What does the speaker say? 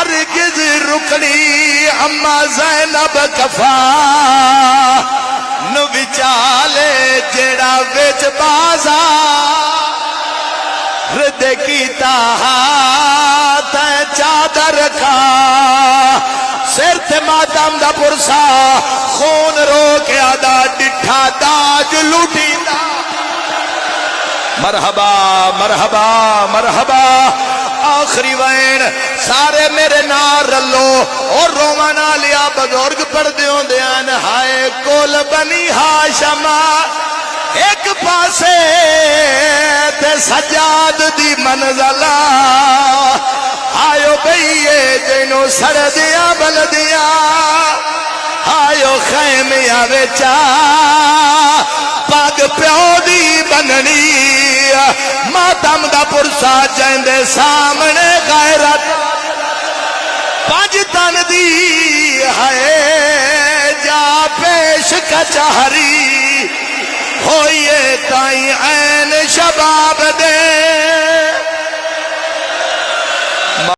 ہرگز رکنی اما زینب کفا نو وچالے جیڑا وچ بازار دے کیتا تے چادر کھا سر تے ماتم دا پرسا خون رو کے آدھا ڈٹھا تاج لوٹی دا مرحبا مرحبا مرحبا آخری وین سارے میرے نار رلو اور رومانا لیا بزرگ پڑھ دیوں دیان ہائے کول بنی ہاشما ایک پاسے تے سجاد دی منزلہ آئیو بھئیے جنو سڑ دیا بل دیا آئیو خیمیا ویچا پاگ پیو دی بننی ماتم دا پرسا جیندے سامنے غیرت پانچ تن دی ہے جا پیش کچہری ہوئیے تائیں عین